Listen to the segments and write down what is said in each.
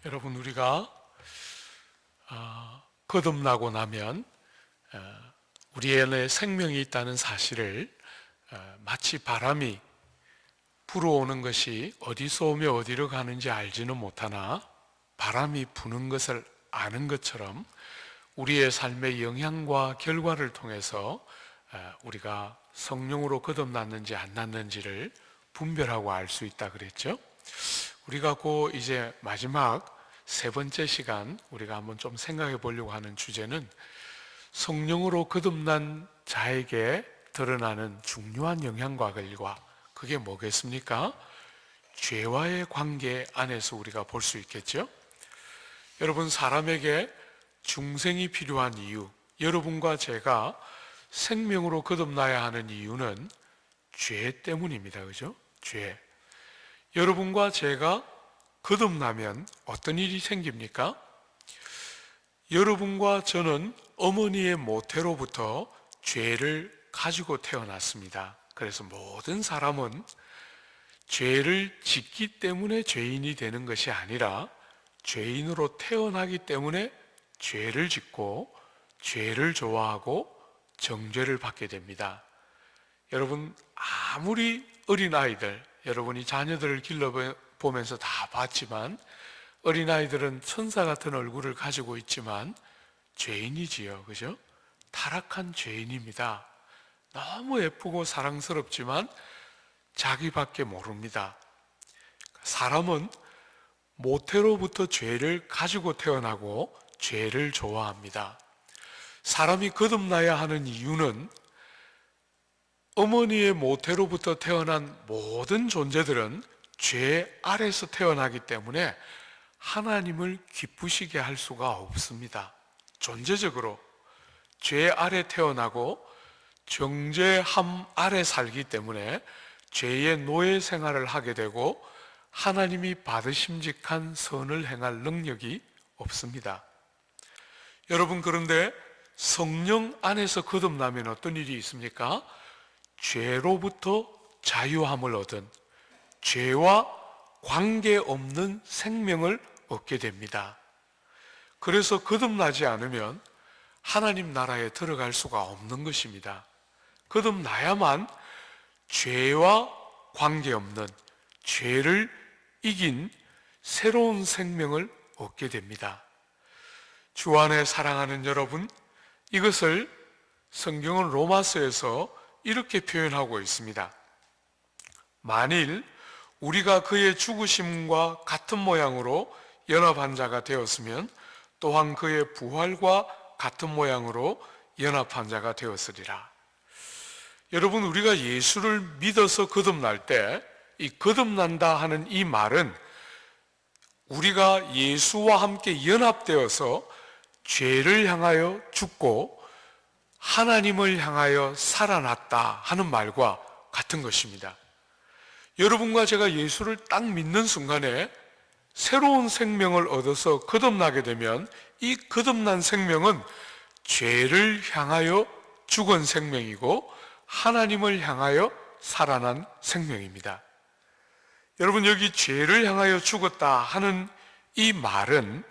여러분, 우리가 거듭나고 나면 우리 안에 생명이 있다는 사실을 마치 바람이 불어오는 것이 어디서 오며 어디로 가는지 알지는 못하나 바람이 부는 것을 아는 것처럼 우리의 삶의 영향과 결과를 통해서 우리가 성령으로 거듭났는지 안 났는지를 분별하고 알 수 있다 그랬죠. 우리가 곧 이제 마지막 세 번째 시간 우리가 한번 좀 생각해 보려고 하는 주제는 성령으로 거듭난 자에게 드러나는 중요한 영향과 결과, 그게 뭐겠습니까? 죄와의 관계 안에서 우리가 볼 수 있겠죠. 여러분, 사람에게 중생이 필요한 이유, 여러분과 제가 생명으로 거듭나야 하는 이유는 죄 때문입니다. 그죠? 죄. 여러분과 제가 거듭나면 어떤 일이 생깁니까? 여러분과 저는 어머니의 모태로부터 죄를 가지고 태어났습니다. 그래서 모든 사람은 죄를 짓기 때문에 죄인이 되는 것이 아니라 죄인으로 태어나기 때문에 죄를 짓고 죄를 좋아하고 정죄를 받게 됩니다. 여러분, 아무리 어린아이들, 여러분이 자녀들을 길러보면서 다 봤지만 어린아이들은 천사 같은 얼굴을 가지고 있지만 죄인이지요. 그죠? 타락한 죄인입니다. 너무 예쁘고 사랑스럽지만 자기밖에 모릅니다. 사람은 모태로부터 죄를 가지고 태어나고 죄를 좋아합니다. 사람이 거듭나야 하는 이유는 어머니의 모태로부터 태어난 모든 존재들은 죄 아래서 태어나기 때문에 하나님을 기쁘시게 할 수가 없습니다. 존재적으로 죄 아래 태어나고 정죄함 아래 살기 때문에 죄의 노예 생활을 하게 되고 하나님이 받으심직한 선을 행할 능력이 없습니다. 여러분, 그런데 성령 안에서 거듭나면 어떤 일이 있습니까? 죄로부터 자유함을 얻은, 죄와 관계없는 생명을 얻게 됩니다. 그래서 거듭나지 않으면 하나님 나라에 들어갈 수가 없는 것입니다. 거듭나야만 죄와 관계없는, 죄를 이긴 새로운 생명을 얻게 됩니다. 주 안에 사랑하는 여러분, 이것을 성경은 로마서에서 이렇게 표현하고 있습니다. 만일 우리가 그의 죽으심과 같은 모양으로 연합한 자가 되었으면 또한 그의 부활과 같은 모양으로 연합한 자가 되었으리라. 여러분, 우리가 예수를 믿어서 거듭날 때 이 거듭난다 하는 이 말은 우리가 예수와 함께 연합되어서 죄를 향하여 죽고 하나님을 향하여 살아났다 하는 말과 같은 것입니다. 여러분과 제가 예수를 딱 믿는 순간에 새로운 생명을 얻어서 거듭나게 되면 이 거듭난 생명은 죄를 향하여 죽은 생명이고 하나님을 향하여 살아난 생명입니다. 여러분, 여기 죄를 향하여 죽었다 하는 이 말은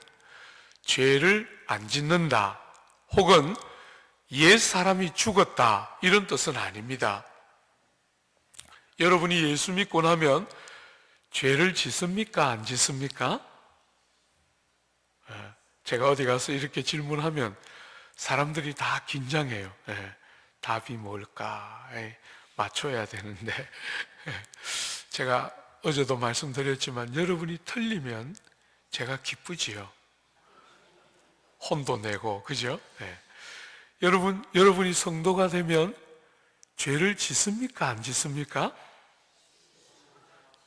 죄를 안 짓는다 혹은 옛 사람이 죽었다 이런 뜻은 아닙니다. 여러분이 예수 믿고 나면 죄를 짓습니까? 안 짓습니까? 제가 어디 가서 이렇게 질문하면 사람들이 다 긴장해요. 답이 뭘까? 맞춰야 되는데 제가 어제도 말씀드렸지만 여러분이 틀리면 제가 기쁘지요. 혼도 내고, 그죠? 여러분이 성도가 되면 죄를 짓습니까? 안 짓습니까?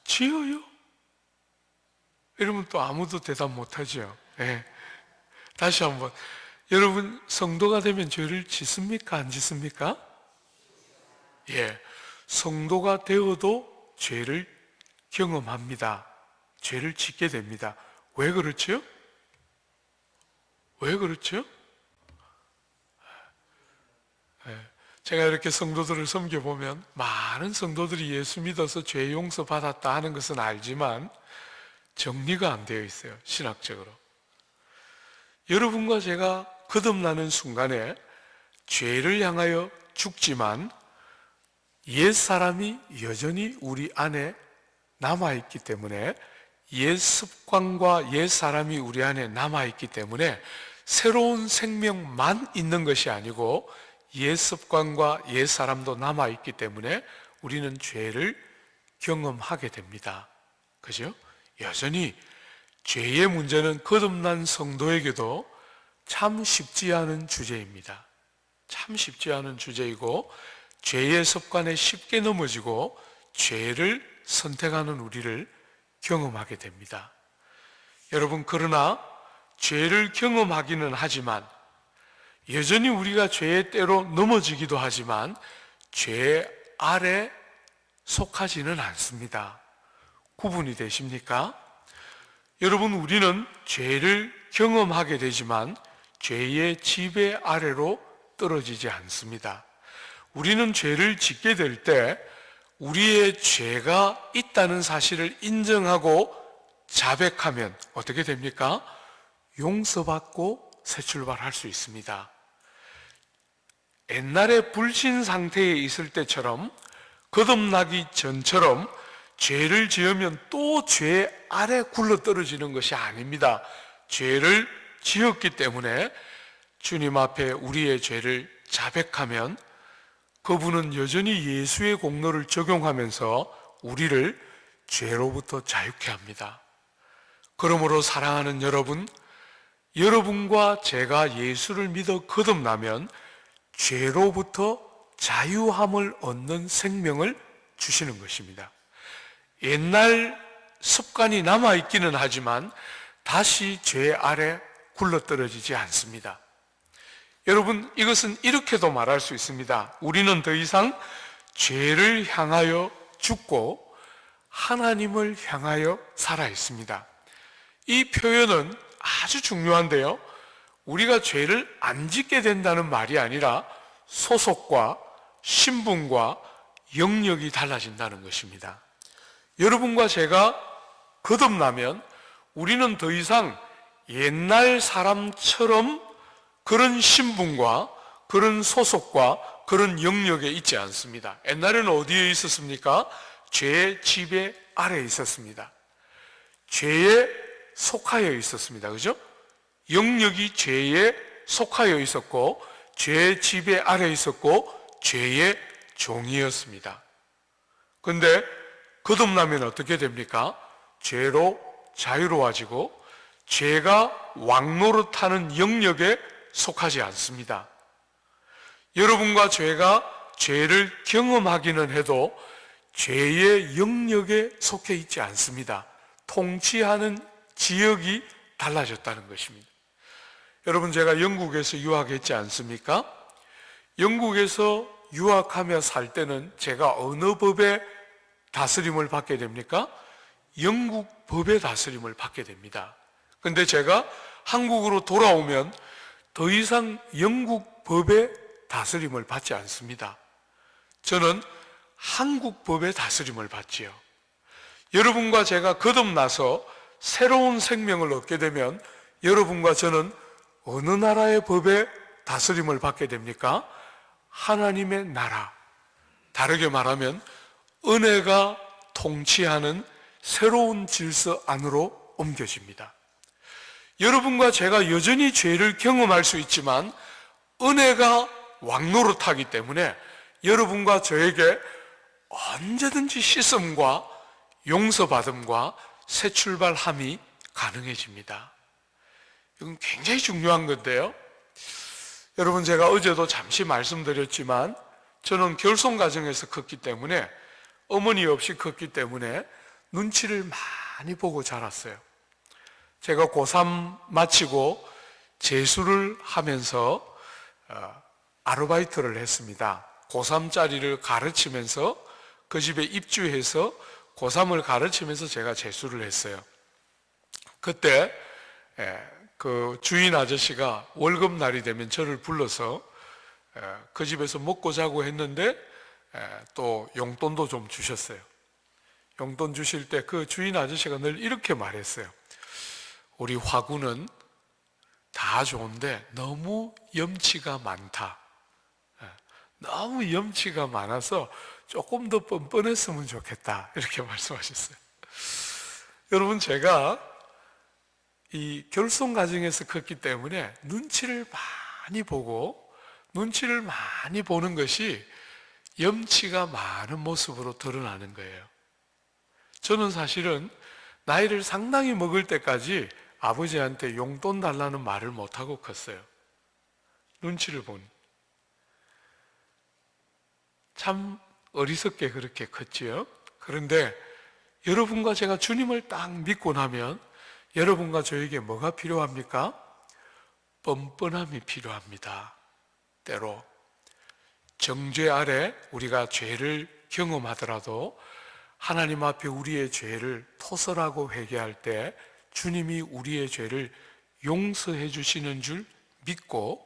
지어요? 이러면 또 아무도 대답 못하죠. 다시 한번, 여러분 성도가 되면 죄를 짓습니까? 안 짓습니까? 성도가 되어도 죄를 경험합니다. 죄를 짓게 됩니다. 왜 그렇죠? 왜 그렇죠? 제가 이렇게 성도들을 섬겨보면 많은 성도들이 예수 믿어서 죄 용서 받았다 하는 것은 알지만 정리가 안 되어 있어요, 신학적으로. 여러분과 제가 거듭나는 순간에 죄를 향하여 죽지만 옛사람이 여전히 우리 안에 남아있기 때문에, 옛 습관과 옛 사람이 우리 안에 남아있기 때문에 새로운 생명만 있는 것이 아니고 옛 습관과 옛 사람도 남아있기 때문에 우리는 죄를 경험하게 됩니다. 그죠? 여전히 죄의 문제는 거듭난 성도에게도 참 쉽지 않은 주제입니다. 참 쉽지 않은 주제이고, 죄의 습관에 쉽게 넘어지고 죄를 선택하는 우리를 경험하게 됩니다. 여러분, 그러나 죄를 경험하기는 하지만, 여전히 우리가 죄의 때로 넘어지기도 하지만 죄 아래 속하지는 않습니다. 구분이 되십니까? 여러분, 우리는 죄를 경험하게 되지만 죄의 지배 아래로 떨어지지 않습니다. 우리는 죄를 짓게 될 때 우리의 죄가 있다는 사실을 인정하고 자백하면 어떻게 됩니까? 용서받고 새 출발할 수 있습니다. 옛날에 불신 상태에 있을 때처럼, 거듭나기 전처럼 죄를 지으면 또 죄 아래 굴러떨어지는 것이 아닙니다. 죄를 지었기 때문에 주님 앞에 우리의 죄를 자백하면 그분은 여전히 예수의 공로를 적용하면서 우리를 죄로부터 자유케 합니다. 그러므로 사랑하는 여러분, 여러분과 제가 예수를 믿어 거듭나면 죄로부터 자유함을 얻는 생명을 주시는 것입니다. 옛날 습관이 남아있기는 하지만 다시 죄 아래 굴러떨어지지 않습니다. 여러분, 이것은 이렇게도 말할 수 있습니다. 우리는 더 이상 죄를 향하여 죽고 하나님을 향하여 살아 있습니다. 이 표현은 아주 중요한데요, 우리가 죄를 안 짓게 된다는 말이 아니라 소속과 신분과 영역이 달라진다는 것입니다. 여러분과 제가 거듭나면 우리는 더 이상 옛날 사람처럼 그런 신분과 그런 소속과 그런 영역에 있지 않습니다. 옛날에는 어디에 있었습니까? 죄의 지배 아래에 있었습니다. 죄에 속하여 있었습니다. 그죠? 영역이 죄에 속하여 있었고, 죄의 지배 아래에 있었고, 죄의 종이었습니다. 그런데 거듭나면 어떻게 됩니까? 죄로 자유로워지고 죄가 왕노릇하는 영역에 속하지 않습니다. 여러분과 제가 죄를 경험하기는 해도 죄의 영역에 속해 있지 않습니다. 통치하는 지역이 달라졌다는 것입니다. 여러분, 제가 영국에서 유학했지 않습니까? 영국에서 유학하며 살 때는 제가 어느 법의 다스림을 받게 됩니까? 영국 법의 다스림을 받게 됩니다. 근데 제가 한국으로 돌아오면 더 이상 영국 법의 다스림을 받지 않습니다. 저는 한국 법의 다스림을 받지요. 여러분과 제가 거듭나서 새로운 생명을 얻게 되면 여러분과 저는 어느 나라의 법의 다스림을 받게 됩니까? 하나님의 나라, 다르게 말하면 은혜가 통치하는 새로운 질서 안으로 옮겨집니다. 여러분과 제가 여전히 죄를 경험할 수 있지만 은혜가 왕노릇하기 때문에 여러분과 저에게 언제든지 씻음과 용서받음과 새 출발함이 가능해집니다. 이건 굉장히 중요한 건데요, 여러분, 제가 어제도 잠시 말씀드렸지만 저는 결손 가정에서 컸기 때문에, 어머니 없이 컸기 때문에 눈치를 많이 보고 자랐어요. 제가 고3 마치고 재수를 하면서 아르바이트를 했습니다. 고3짜리를 가르치면서 그 집에 입주해서 고3을 가르치면서 제가 재수를 했어요. 그때 그 주인 아저씨가 월급날이 되면 저를 불러서 그 집에서 먹고 자고 했는데 또 용돈도 좀 주셨어요. 용돈 주실 때 그 주인 아저씨가 늘 이렇게 말했어요. 우리 화구는 다 좋은데 너무 염치가 많다. 너무 염치가 많아서 조금 더 뻔뻔했으면 좋겠다. 이렇게 말씀하셨어요. 여러분, 제가 이 결손 가정에서 컸기 때문에 눈치를 많이 보는 것이 염치가 많은 모습으로 드러나는 거예요. 저는 사실은 나이를 상당히 먹을 때까지 아버지한테 용돈 달라는 말을 못하고 컸어요. 눈치를 보니. 참 어리석게 그렇게 컸지요. 그런데 여러분과 제가 주님을 딱 믿고 나면 여러분과 저에게 뭐가 필요합니까? 뻔뻔함이 필요합니다. 때로 정죄 아래 우리가 죄를 경험하더라도 하나님 앞에 우리의 죄를 토설하고 회개할 때 주님이 우리의 죄를 용서해 주시는 줄 믿고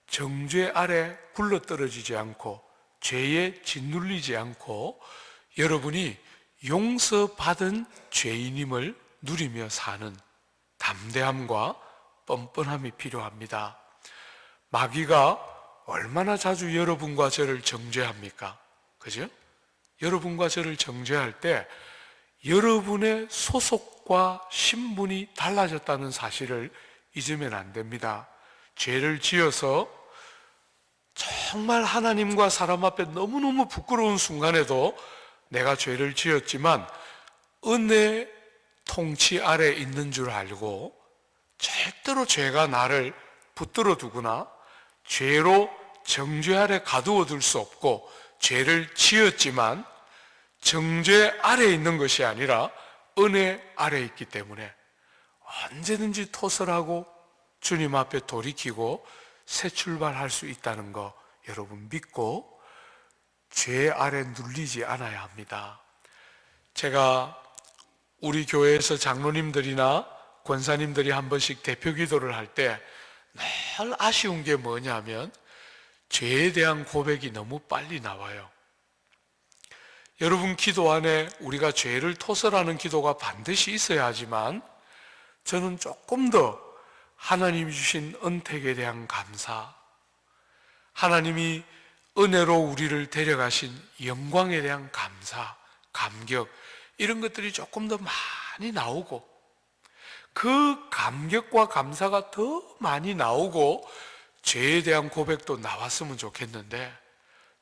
정죄 아래 굴러떨어지지 않고 죄에 짓눌리지 않고 여러분이 용서받은 죄인임을 누리며 사는 담대함과 뻔뻔함이 필요합니다. 마귀가 얼마나 자주 여러분과 저를 정죄합니까? 그죠? 여러분과 저를 정죄할 때 여러분의 소속과 신분이 달라졌다는 사실을 잊으면 안 됩니다. 죄를 지어서 정말 하나님과 사람 앞에 너무너무 부끄러운 순간에도 내가 죄를 지었지만 은혜 통치 아래 있는 줄 알고 절대로 죄가 나를 붙들어 두거나 죄로 정죄 아래 가두어 둘 수 없고 죄를 지었지만 정죄 아래 있는 것이 아니라 은혜 아래 있기 때문에 언제든지 토설하고 주님 앞에 돌이키고 새 출발할 수 있다는 거 여러분 믿고 죄 아래 눌리지 않아야 합니다. 제가 우리 교회에서 장로님들이나 권사님들이 한 번씩 대표 기도를 할 때 늘 아쉬운 게 뭐냐면 죄에 대한 고백이 너무 빨리 나와요. 여러분, 기도 안에 우리가 죄를 토설하는 기도가 반드시 있어야 하지만 저는 조금 더 하나님이 주신 은택에 대한 감사, 하나님이 은혜로 우리를 데려가신 영광에 대한 감사, 감격, 이런 것들이 조금 더 많이 나오고 그 감격과 감사가 더 많이 나오고 죄에 대한 고백도 나왔으면 좋겠는데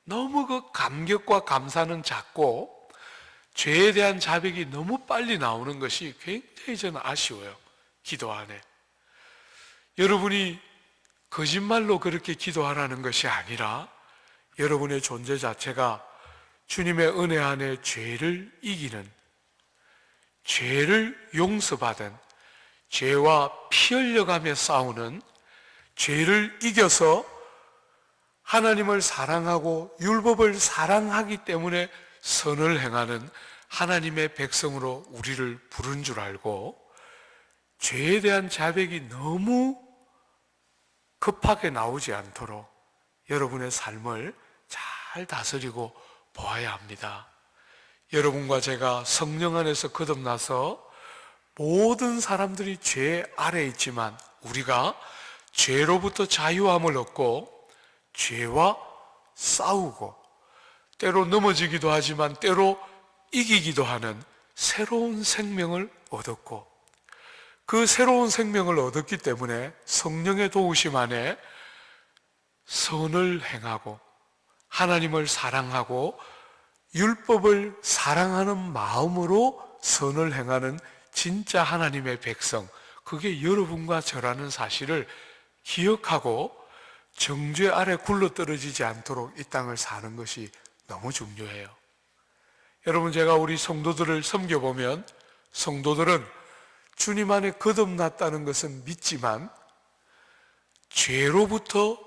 너무 그 감격과 감사는 작고 죄에 대한 자백이 너무 빨리 나오는 것이 굉장히 저는 아쉬워요. 기도 안에 여러분이 거짓말로 그렇게 기도하라는 것이 아니라 여러분의 존재 자체가 주님의 은혜 안에 죄를 이기는, 죄를 용서받은, 죄와 피 흘려가며 싸우는, 죄를 이겨서 하나님을 사랑하고 율법을 사랑하기 때문에 선을 행하는 하나님의 백성으로 우리를 부른 줄 알고 죄에 대한 자백이 너무 급하게 나오지 않도록 여러분의 삶을 잘 다스리고 보아야 합니다. 여러분과 제가 성령 안에서 거듭나서 모든 사람들이 죄 아래 있지만 우리가 죄로부터 자유함을 얻고 죄와 싸우고 때로 넘어지기도 하지만 때로 이기기도 하는 새로운 생명을 얻었고 그 새로운 생명을 얻었기 때문에 성령의 도우심 안에 선을 행하고 하나님을 사랑하고 율법을 사랑하는 마음으로 선을 행하는 진짜 하나님의 백성, 그게 여러분과 저라는 사실을 기억하고 정죄 아래 굴러떨어지지 않도록 이 땅을 사는 것이 너무 중요해요. 여러분, 제가 우리 성도들을 섬겨보면 성도들은 주님 안에 거듭났다는 것은 믿지만 죄로부터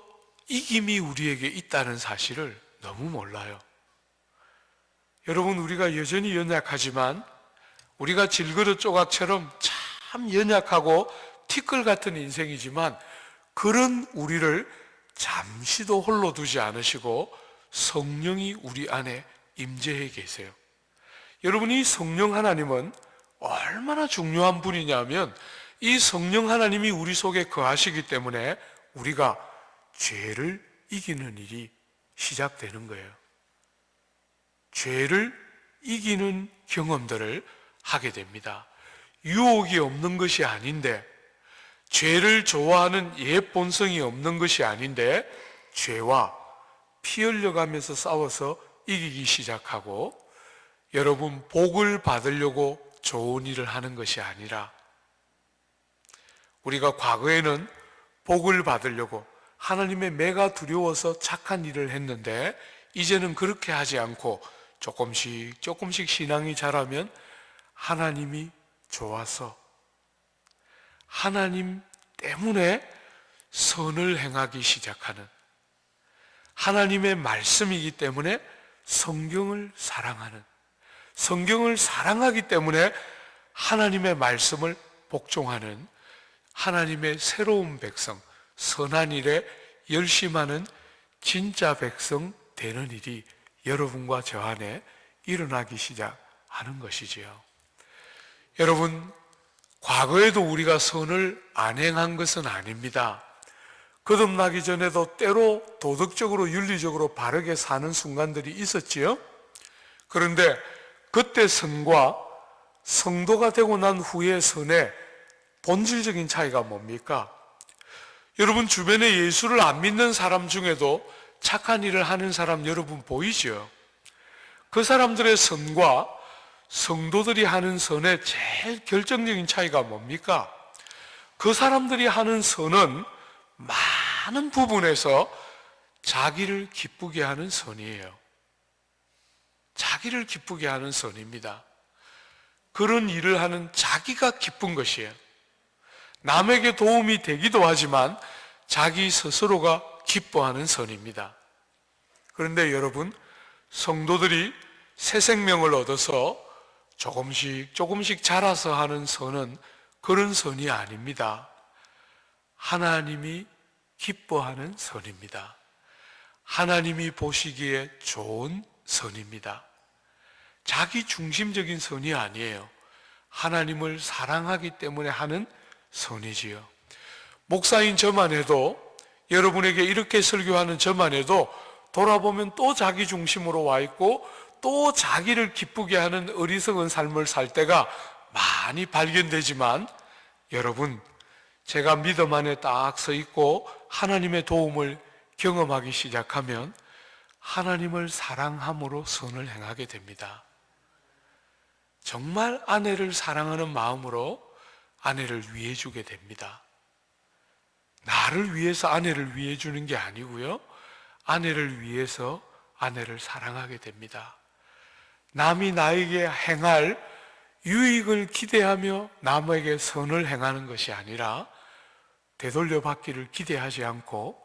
이김이 우리에게 있다는 사실을 너무 몰라요. 여러분, 우리가 여전히 연약하지만 우리가 질그릇 조각처럼 참 연약하고 티끌 같은 인생이지만 그런 우리를 잠시도 홀로 두지 않으시고 성령이 우리 안에 임재해 계세요. 여러분이 성령 하나님은 얼마나 중요한 분이냐면 이 성령 하나님이 우리 속에 거하시기 때문에 우리가 죄를 이기는 일이 시작되는 거예요. 죄를 이기는 경험들을 하게 됩니다. 유혹이 없는 것이 아닌데, 죄를 좋아하는 옛 본성이 없는 것이 아닌데 죄와 피 흘려가면서 싸워서 이기기 시작하고, 여러분 복을 받으려고 좋은 일을 하는 것이 아니라, 우리가 과거에는 복을 받으려고 하나님의 매가 두려워서 착한 일을 했는데 이제는 그렇게 하지 않고 조금씩 신앙이 자라면 하나님이 좋아서, 하나님 때문에 선을 행하기 시작하는, 하나님의 말씀이기 때문에 성경을 사랑하는, 성경을 사랑하기 때문에 하나님의 말씀을 복종하는 하나님의 새로운 백성, 선한 일에 열심하는 진짜 백성 되는 일이 여러분과 저 안에 일어나기 시작하는 것이지요. 여러분, 과거에도 우리가 선을 안 행한 것은 아닙니다. 거듭나기 전에도 때로 도덕적으로 윤리적으로 바르게 사는 순간들이 있었지요. 그런데 그때 선과 성도가 되고 난 후의 선의 본질적인 차이가 뭡니까? 여러분 주변에 예수를 안 믿는 사람 중에도 착한 일을 하는 사람 여러분 보이죠? 그 사람들의 선과 성도들이 하는 선의 제일 결정적인 차이가 뭡니까? 그 사람들이 하는 선은 많은 부분에서 자기를 기쁘게 하는 선이에요. 자기를 기쁘게 하는 선입니다. 그런 일을 하는 자기가 기쁜 것이에요. 남에게 도움이 되기도 하지만 자기 스스로가 기뻐하는 선입니다. 그런데 여러분, 성도들이 새 생명을 얻어서 조금씩 자라서 하는 선은 그런 선이 아닙니다. 하나님이 기뻐하는 선입니다. 하나님이 보시기에 좋은 선입니다. 자기 중심적인 선이 아니에요. 하나님을 사랑하기 때문에 하는 선이지요. 목사인 저만 해도, 여러분에게 이렇게 설교하는 저만 해도 돌아보면 또 자기 중심으로 와 있고 또 자기를 기쁘게 하는 어리석은 삶을 살 때가 많이 발견되지만, 여러분, 제가 믿음 안에 딱 서 있고 하나님의 도움을 경험하기 시작하면 하나님을 사랑함으로 선을 행하게 됩니다. 정말 아내를 사랑하는 마음으로 아내를 위해 주게 됩니다. 나를 위해서 아내를 위해 주는 게 아니고요, 아내를 위해서 아내를 사랑하게 됩니다. 남이 나에게 행할 유익을 기대하며 남에게 선을 행하는 것이 아니라 되돌려 받기를 기대하지 않고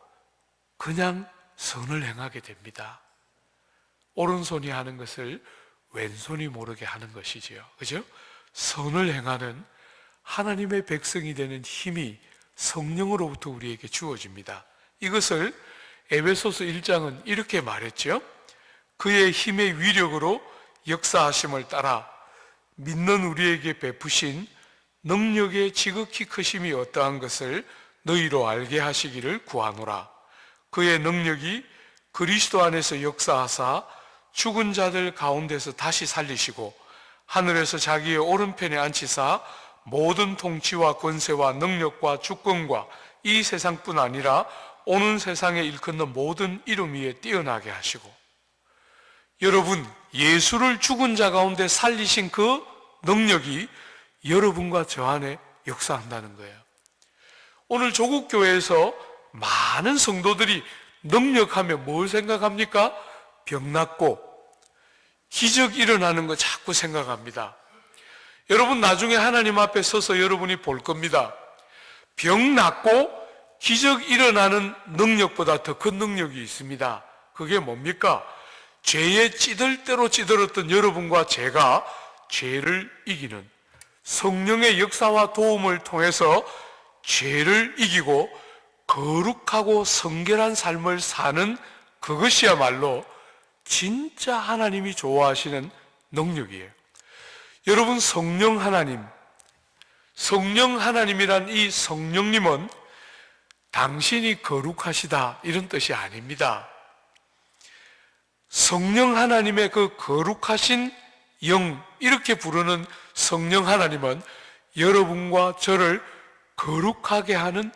그냥 선을 행하게 됩니다. 오른손이 하는 것을 왼손이 모르게 하는 것이지요. 그죠? 선을 행하는 하나님의 백성이 되는 힘이 성령으로부터 우리에게 주어집니다. 이것을 에베소서 1장은 이렇게 말했죠. 그의 힘의 위력으로 역사하심을 따라 믿는 우리에게 베푸신 능력의 지극히 크심이 어떠한 것을 너희로 알게 하시기를 구하노라. 그의 능력이 그리스도 안에서 역사하사 죽은 자들 가운데서 다시 살리시고 하늘에서 자기의 오른편에 앉히사 모든 통치와 권세와 능력과 주권과 이 세상뿐 아니라 오는 세상에 일컫는 모든 이름 위에 뛰어나게 하시고, 여러분, 예수를 죽은 자 가운데 살리신 그 능력이 여러분과 저 안에 역사한다는 거예요. 오늘 조국교회에서 많은 성도들이 능력하면 뭘 생각합니까? 병 낫고 기적 일어나는 거 자꾸 생각합니다. 여러분, 나중에 하나님 앞에 서서 여러분이 볼 겁니다. 병 낫고 기적 일어나는 능력보다 더 큰 능력이 있습니다. 그게 뭡니까? 죄에 찌들 대로 찌들었던 여러분과 제가 죄를 이기는 성령의 역사와 도움을 통해서 죄를 이기고 거룩하고 성결한 삶을 사는 그것이야말로 진짜 하나님이 좋아하시는 능력이에요. 여러분, 성령 하나님이란 이 성령님은 당신이 거룩하시다 이런 뜻이 아닙니다. 성령 하나님의 그 거룩하신 영, 이렇게 부르는 성령 하나님은 여러분과 저를 거룩하게 하는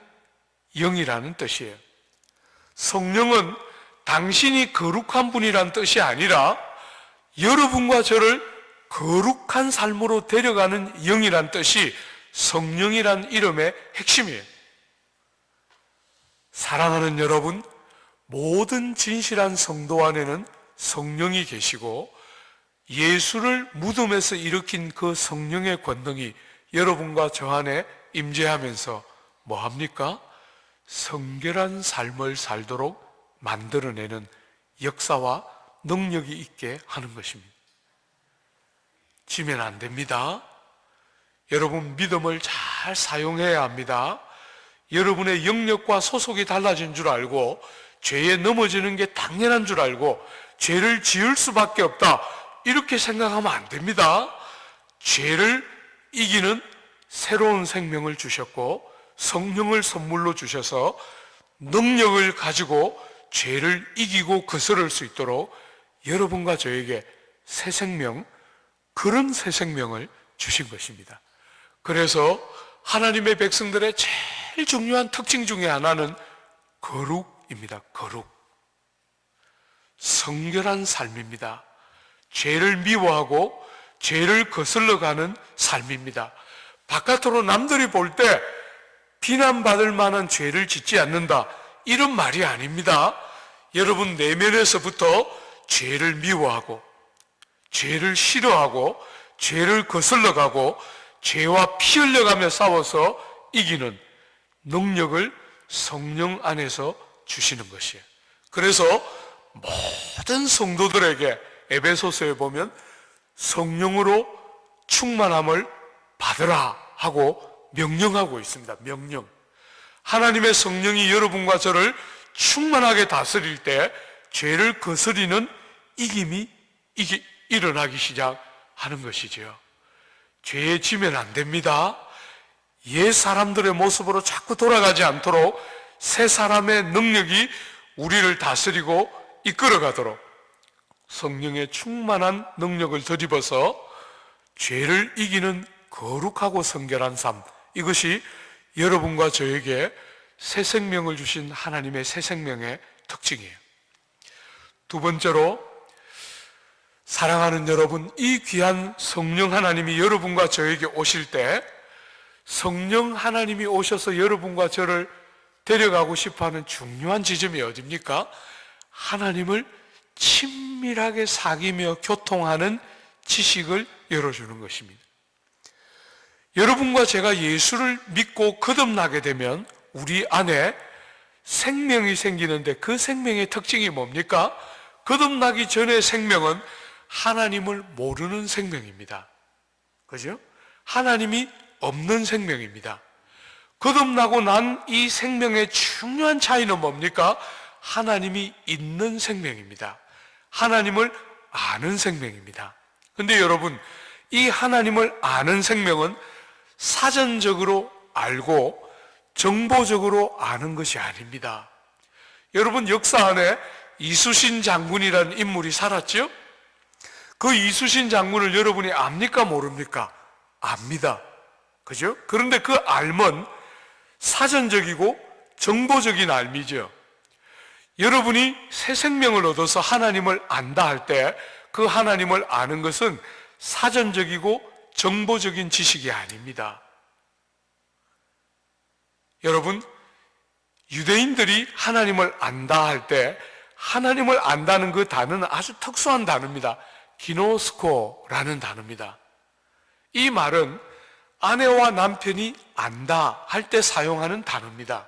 영이라는 뜻이에요. 성령은 당신이 거룩한 분이란 뜻이 아니라 여러분과 저를 거룩한 삶으로 데려가는 영이란 뜻이 성령이란 이름의 핵심이에요. 사랑하는 여러분, 모든 진실한 성도 안에는 성령이 계시고 예수를 무덤에서 일으킨 그 성령의 권능이 여러분과 저 안에 임재하면서 뭐합니까? 성결한 삶을 살도록 만들어내는 역사와 능력이 있게 하는 것입니다. 지면 안 됩니다. 여러분, 믿음을 잘 사용해야 합니다. 여러분의 영역과 소속이 달라진 줄 알고 죄에 넘어지는 게 당연한 줄 알고 죄를 지을 수밖에 없다, 이렇게 생각하면 안 됩니다. 죄를 이기는 새로운 생명을 주셨고 성령을 선물로 주셔서 능력을 가지고 죄를 이기고 거스를 수 있도록 여러분과 저에게 새 생명, 그런 새 생명을 주신 것입니다. 그래서 하나님의 백성들의 제일 중요한 특징 중에 하나는 거룩입니다. 거룩. 성결한 삶입니다. 죄를 미워하고 죄를 거슬러가는 삶입니다. 바깥으로 남들이 볼 때 비난받을 만한 죄를 짓지 않는다, 이런 말이 아닙니다. 여러분 내면에서부터 죄를 미워하고 죄를 싫어하고 죄를 거슬러가고 죄와 피 흘려가며 싸워서 이기는 능력을 성령 안에서 주시는 것이에요. 그래서 모든 성도들에게 에베소서에 보면 성령으로 충만함을 받으라 하고 명령하고 있습니다. 명령. 하나님의 성령이 여러분과 저를 충만하게 다스릴 때 죄를 거스리는 이김이 일어나기 시작하는 것이죠. 죄에 지면 안 됩니다. 옛 사람들의 모습으로 자꾸 돌아가지 않도록 새 사람의 능력이 우리를 다스리고 이끌어가도록 성령의 충만한 능력을 덧입어서 죄를 이기는 거룩하고 성결한 삶, 이것이 여러분과 저에게 새 생명을 주신 하나님의 새 생명의 특징이에요. 두 번째로, 사랑하는 여러분, 이 귀한 성령 하나님이 여러분과 저에게 오실 때 성령 하나님이 오셔서 여러분과 저를 데려가고 싶어하는 중요한 지점이 어디입니까? 하나님을 친밀하게 사귀며 교통하는 지식을 열어주는 것입니다. 여러분과 제가 예수를 믿고 거듭나게 되면 우리 안에 생명이 생기는데 그 생명의 특징이 뭡니까? 거듭나기 전의 생명은 하나님을 모르는 생명입니다. 그죠? 하나님이 없는 생명입니다. 거듭나고 난 이 생명의 중요한 차이는 뭡니까? 하나님이 있는 생명입니다. 하나님을 아는 생명입니다. 근데 여러분, 이 하나님을 아는 생명은 사전적으로 알고 정보적으로 아는 것이 아닙니다. 여러분, 역사 안에 이수신 장군이라는 인물이 살았죠? 그 이수신 장군을 여러분이 압니까 모릅니까? 압니다. 그죠? 그런데 그 알은 사전적이고 정보적인 알미죠. 여러분이 새 생명을 얻어서 하나님을 안다 할 때 그 하나님을 아는 것은 사전적이고 정보적인 지식이 아닙니다. 여러분, 유대인들이 하나님을 안다 할 때 하나님을 안다는 그 단어는 아주 특수한 단어입니다. 기노스코라는 단어입니다. 이 말은 아내와 남편이 안다 할 때 사용하는 단어입니다.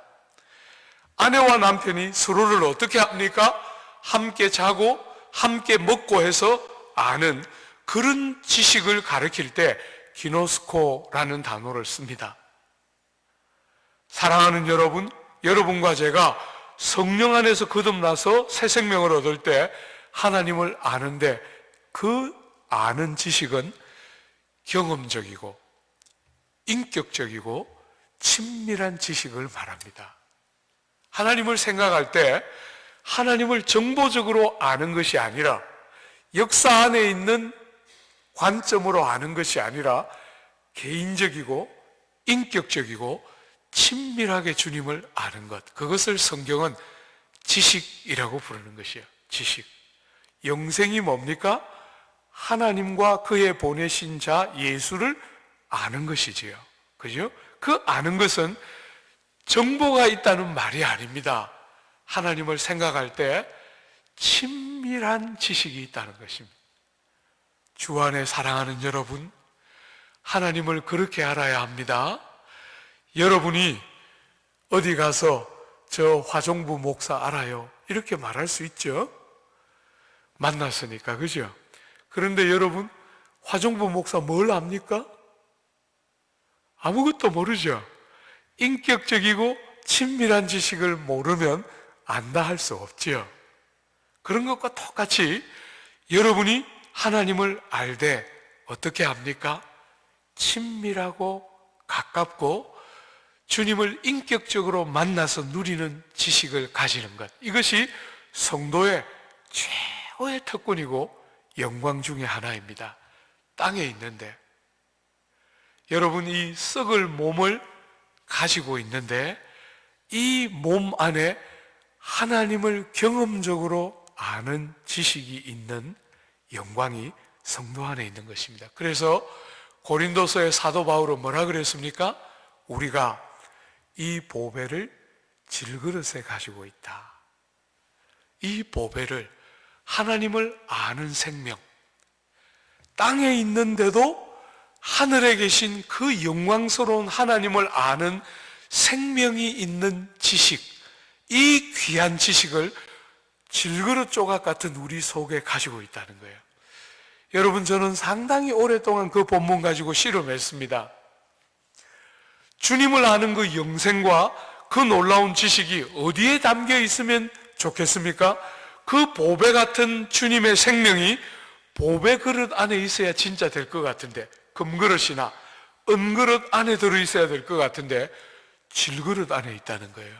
아내와 남편이 서로를 어떻게 합니까? 함께 자고 함께 먹고 해서 아는 그런 지식을 가리킬 때 기노스코라는 단어를 씁니다. 사랑하는 여러분, 여러분과 제가 성령 안에서 거듭나서 새 생명을 얻을 때 하나님을 아는데 그 아는 지식은 경험적이고 인격적이고 친밀한 지식을 말합니다. 하나님을 생각할 때 하나님을 정보적으로 아는 것이 아니라 역사 안에 있는 관점으로 아는 것이 아니라 개인적이고 인격적이고 친밀하게 주님을 아는 것, 그것을 성경은 지식이라고 부르는 것이에요. 지식. 영생이 뭡니까? 하나님과 그의 보내신 자 예수를 아는 것이지요. 그죠? 그 아는 것은 정보가 있다는 말이 아닙니다. 하나님을 생각할 때 친밀한 지식이 있다는 것입니다. 주 안에 사랑하는 여러분, 하나님을 그렇게 알아야 합니다. 여러분이 어디 가서 저 화종부 목사 알아요, 이렇게 말할 수 있죠. 만났으니까, 그죠? 그런데 여러분, 화종부 목사 뭘 압니까? 아무것도 모르죠. 인격적이고 친밀한 지식을 모르면 안다 할 수 없지요. 그런 것과 똑같이 여러분이 하나님을 알되 어떻게 합니까? 친밀하고 가깝고 주님을 인격적으로 만나서 누리는 지식을 가지는 것, 이것이 성도의 최고의 특권이고 영광 중에 하나입니다. 땅에 있는데 여러분, 이 썩을 몸을 가지고 있는데 이 몸 안에 하나님을 경험적으로 아는 지식이 있는 영광이 성도 안에 있는 것입니다. 그래서 고린도서의 사도 바울은 뭐라 그랬습니까? 우리가 이 보배를 질그릇에 가지고 있다. 이 보배를, 하나님을 아는 생명, 땅에 있는데도 하늘에 계신 그 영광스러운 하나님을 아는 생명이 있는 지식, 이 귀한 지식을 질그릇 조각 같은 우리 속에 가지고 있다는 거예요. 여러분, 저는 상당히 오랫동안 그 본문 가지고 실험했습니다. 주님을 아는 그 영생과 그 놀라운 지식이 어디에 담겨 있으면 좋겠습니까? 그 보배 같은 주님의 생명이 보배 그릇 안에 있어야 진짜 될 것 같은데, 금그릇이나 은그릇 안에 들어있어야 될 것 같은데 질그릇 안에 있다는 거예요.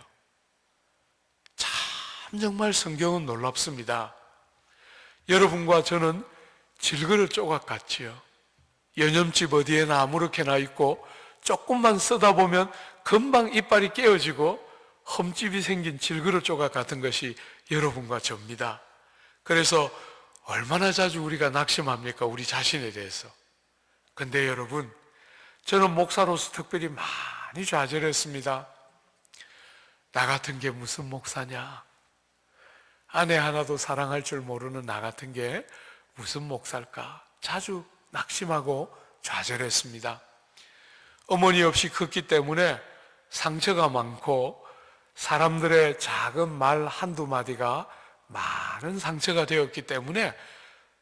참 정말 성경은 놀랍습니다. 여러분과 저는 질그릇 조각 같지요. 연염집 어디에나 아무렇게나 있고 조금만 쓰다 보면 금방 이빨이 깨어지고 흠집이 생긴 질그릇 조각 같은 것이 여러분과 저입니다. 그래서 얼마나 자주 우리가 낙심합니까? 우리 자신에 대해서. 근데 여러분, 저는 목사로서 특별히 많이 좌절했습니다. 나 같은 게 무슨 목사냐? 아내 하나도 사랑할 줄 모르는 나 같은 게 무슨 목사일까? 자주 낙심하고 좌절했습니다. 어머니 없이 컸기 때문에 상처가 많고 사람들의 작은 말 한두 마디가 많은 상처가 되었기 때문에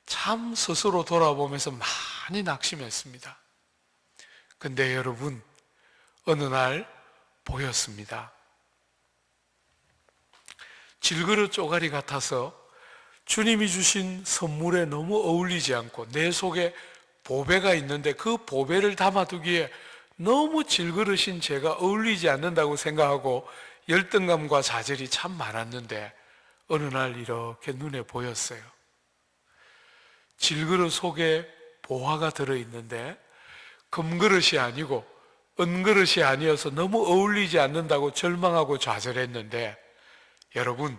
참 스스로 돌아보면서 많이 낙심했습니다. 근데 여러분, 어느 날 보였습니다. 질그릇 쪼가리 같아서 주님이 주신 선물에 너무 어울리지 않고 내 속에 보배가 있는데 그 보배를 담아두기에 너무 질그릇인 제가 어울리지 않는다고 생각하고 열등감과 좌절이 참 많았는데 어느 날 이렇게 눈에 보였어요. 질그릇 속에 보화가 들어있는데 금그릇이 아니고 은그릇이 아니어서 너무 어울리지 않는다고 절망하고 좌절했는데, 여러분,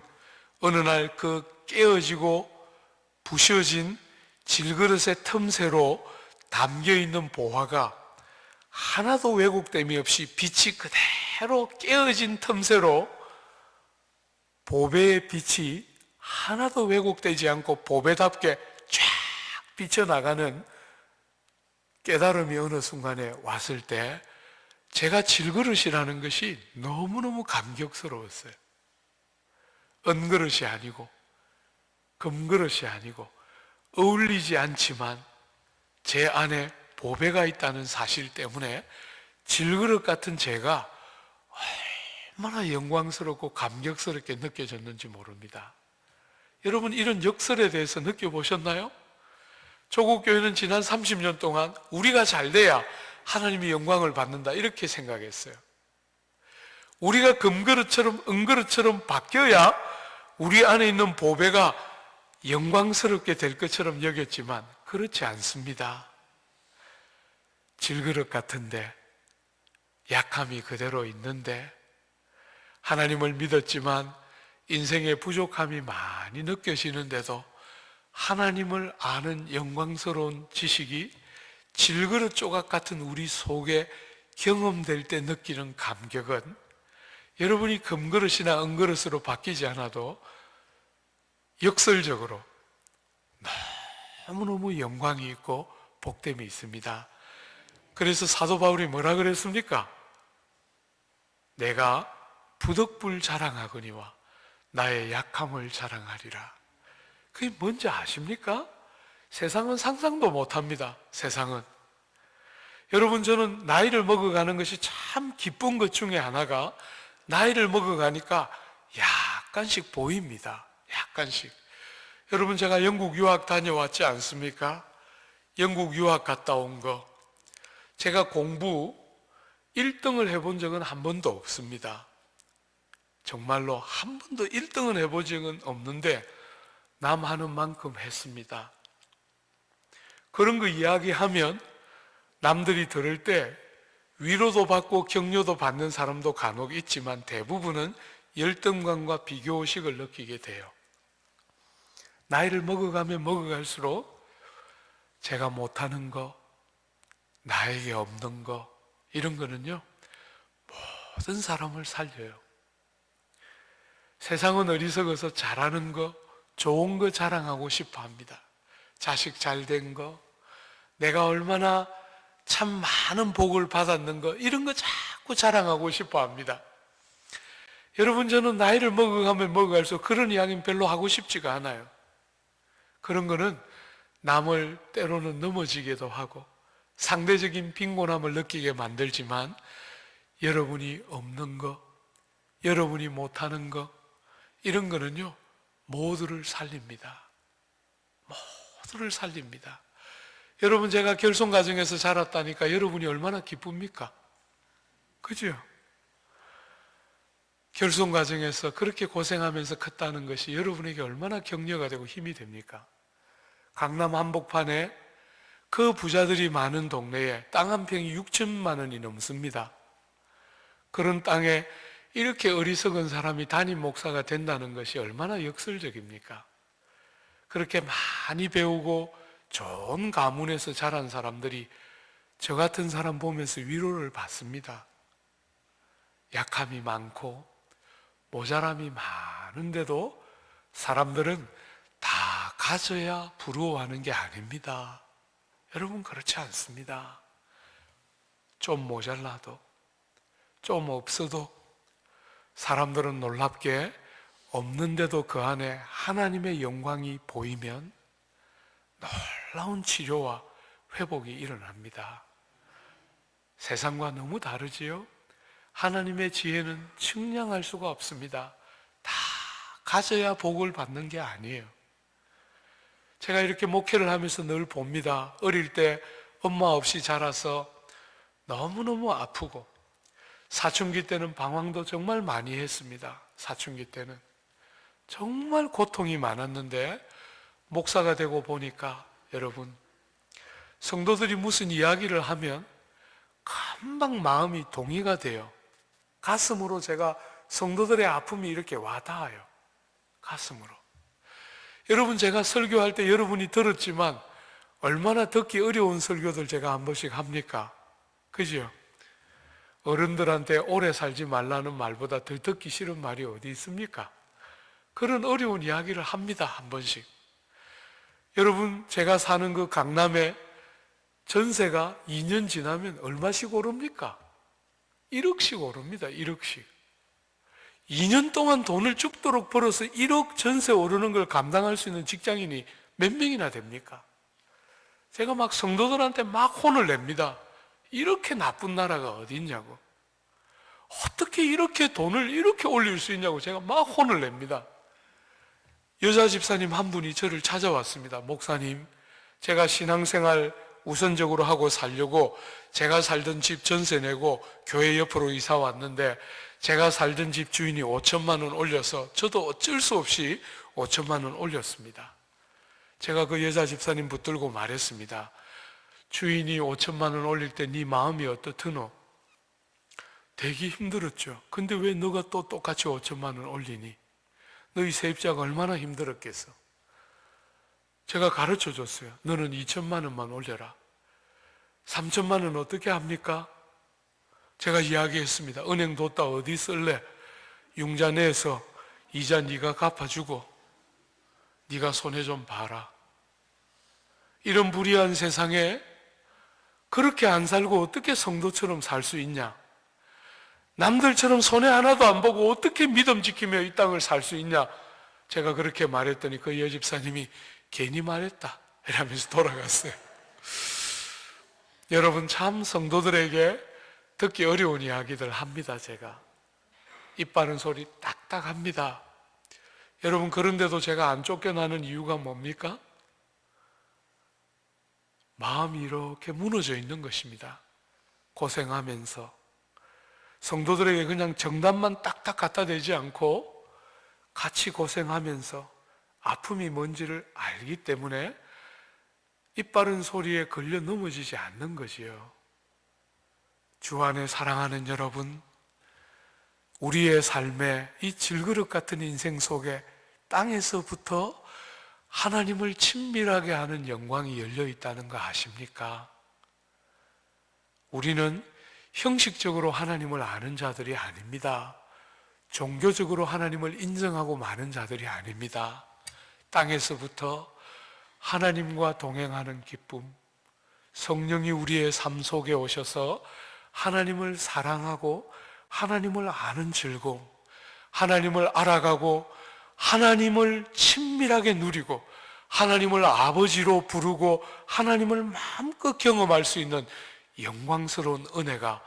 어느 날 그 깨어지고 부셔진 질그릇의 틈새로 담겨있는 보화가 하나도 왜곡됨이 없이 빛이 그대로 깨어진 틈새로 보배의 빛이 하나도 왜곡되지 않고 보배답게 쫙 비쳐나가는 깨달음이 어느 순간에 왔을 때 제가 질그릇이라는 것이 너무너무 감격스러웠어요. 은그릇이 아니고 금그릇이 아니고 어울리지 않지만 제 안에 보배가 있다는 사실 때문에 질그릇 같은 제가 얼마나 영광스럽고 감격스럽게 느껴졌는지 모릅니다. 여러분, 이런 역설에 대해서 느껴보셨나요? 조국 교회는 지난 30년 동안 우리가 잘 돼야 하나님이 영광을 받는다 이렇게 생각했어요. 우리가 금그릇처럼 은그릇처럼 바뀌어야 우리 안에 있는 보배가 영광스럽게 될 것처럼 여겼지만 그렇지 않습니다. 질그릇 같은데 약함이 그대로 있는데 하나님을 믿었지만 인생의 부족함이 많이 느껴지는데도 하나님을 아는 영광스러운 지식이 질그릇 조각 같은 우리 속에 경험될 때 느끼는 감격은 여러분이 금그릇이나 은그릇으로 바뀌지 않아도 역설적으로 너무너무 영광이 있고 복됨이 있습니다. 그래서 사도 바울이 뭐라 그랬습니까? 내가 부덕불 자랑하거니와 나의 약함을 자랑하리라. 그게 뭔지 아십니까? 세상은 상상도 못합니다. 세상은. 여러분, 저는 나이를 먹어가는 것이 참 기쁜 것 중에 하나가 나이를 먹어가니까 약간씩 보입니다. 약간씩. 여러분, 제가 영국 유학 다녀왔지 않습니까? 영국 유학 갔다 온 거. 제가 공부 1등을 해본 적은 한 번도 없습니다. 정말로 한 번도 1등을 해본 적은 없는데 남 하는 만큼 했습니다. 그런 거 이야기하면 남들이 들을 때 위로도 받고 격려도 받는 사람도 간혹 있지만 대부분은 열등감과 비교의식을 느끼게 돼요. 나이를 먹어가면 먹어갈수록 제가 못하는 거, 나에게 없는 거 이런 거는요 모든 사람을 살려요. 세상은 어리석어서 잘하는 거, 좋은 거 자랑하고 싶어 합니다. 자식 잘 된 거, 내가 얼마나 참 많은 복을 받았는 거 이런 거 자꾸 자랑하고 싶어 합니다. 여러분, 저는 나이를 먹어가면 먹어갈수록 그런 이야기는 별로 하고 싶지가 않아요. 그런 거는 남을 때로는 넘어지게도 하고 상대적인 빈곤함을 느끼게 만들지만 여러분이 없는 거, 여러분이 못하는 거 이런 거는요 모두를 살립니다. 모두를 살립니다. 여러분, 제가 결손 가정에서 자랐다니까 여러분이 얼마나 기쁩니까? 그죠? 결손 가정에서 그렇게 고생하면서 컸다는 것이 여러분에게 얼마나 격려가 되고 힘이 됩니까? 강남 한복판에 그 부자들이 많은 동네에 땅 한 평이 6천만 원이 넘습니다. 그런 땅에 이렇게 어리석은 사람이 담임 목사가 된다는 것이 얼마나 역설적입니까? 그렇게 많이 배우고 좋은 가문에서 자란 사람들이 저 같은 사람 보면서 위로를 받습니다. 약함이 많고 모자람이 많은데도 사람들은 다 가져야 부러워하는 게 아닙니다. 여러분, 그렇지 않습니다. 좀 모자라도, 좀 없어도 사람들은 놀랍게 없는데도 그 안에 하나님의 영광이 보이면 놀라운 치료와 회복이 일어납니다. 세상과 너무 다르지요? 하나님의 지혜는 측량할 수가 없습니다. 다 가져야 복을 받는 게 아니에요. 제가 이렇게 목회를 하면서 늘 봅니다. 어릴 때 엄마 없이 자라서 너무너무 아프고 사춘기 때는 방황도 정말 많이 했습니다. 사춘기 때는 정말 고통이 많았는데 목사가 되고 보니까 여러분, 성도들이 무슨 이야기를 하면 금방 마음이 동의가 돼요. 가슴으로 제가 성도들의 아픔이 이렇게 와닿아요. 가슴으로. 여러분, 제가 설교할 때 여러분이 들었지만 얼마나 듣기 어려운 설교들 제가 한 번씩 합니까? 그죠? 어른들한테 오래 살지 말라는 말보다 더 듣기 싫은 말이 어디 있습니까? 그런 어려운 이야기를 합니다. 한 번씩. 여러분, 제가 사는 그 강남에 전세가 2년 지나면 얼마씩 오릅니까? 1억씩 오릅니다. 1억씩. 2년 동안 돈을 죽도록 벌어서 1억 전세 오르는 걸 감당할 수 있는 직장인이 몇 명이나 됩니까? 제가 막 성도들한테 막 혼을 냅니다. 이렇게 나쁜 나라가 어디 있냐고. 어떻게 이렇게 돈을 이렇게 올릴 수 있냐고 제가 막 혼을 냅니다. 여자 집사님 한 분이 저를 찾아왔습니다. 목사님, 제가 신앙생활 우선적으로 하고 살려고 제가 살던 집 전세 내고 교회 옆으로 이사 왔는데, 제가 살던 집 주인이 5천만 원 올려서 저도 어쩔 수 없이 5천만 원 올렸습니다. 제가 그 여자 집사님 붙들고 말했습니다. 주인이 5천만 원 올릴 때 네 마음이 어떻드노? 되게 힘들었죠. 근데 왜 너가 또 똑같이 5천만 원 올리니? 너희 세입자가 얼마나 힘들었겠어? 제가 가르쳐 줬어요. 너는 2천만 원만 올려라. 3천만 원 어떻게 합니까? 제가 이야기했습니다. 은행 뒀다 어디 쓸래? 융자 내에서 이자 네가 갚아주고 네가 손해 좀 봐라. 이런 불의한 세상에 그렇게 안 살고 어떻게 성도처럼 살 수 있냐? 남들처럼 손해 하나도 안 보고 어떻게 믿음 지키며 이 땅을 살 수 있냐? 제가 그렇게 말했더니 그 여집사님이 괜히 말했다 이러면서 돌아갔어요. 여러분, 참 성도들에게 듣기 어려운 이야기들 합니다. 제가 입 바른 소리 딱딱 합니다. 여러분, 그런데도 제가 안 쫓겨나는 이유가 뭡니까? 마음이 이렇게 무너져 있는 것입니다. 고생하면서 성도들에게 그냥 정답만 딱딱 갖다 대지 않고 같이 고생하면서 아픔이 뭔지를 알기 때문에 입 바른 소리에 걸려 넘어지지 않는 것이요. 주 안에 사랑하는 여러분, 우리의 삶의 이 질그릇 같은 인생 속에 땅에서부터 하나님을 친밀하게 하는 영광이 열려 있다는 거 아십니까? 우리는 형식적으로 하나님을 아는 자들이 아닙니다. 종교적으로 하나님을 인정하고 마는 자들이 아닙니다. 땅에서부터 하나님과 동행하는 기쁨, 성령이 우리의 삶 속에 오셔서 하나님을 사랑하고 하나님을 아는 즐거움, 하나님을 알아가고 하나님을 친밀하게 누리고 하나님을 아버지로 부르고 하나님을 마음껏 경험할 수 있는 영광스러운 은혜가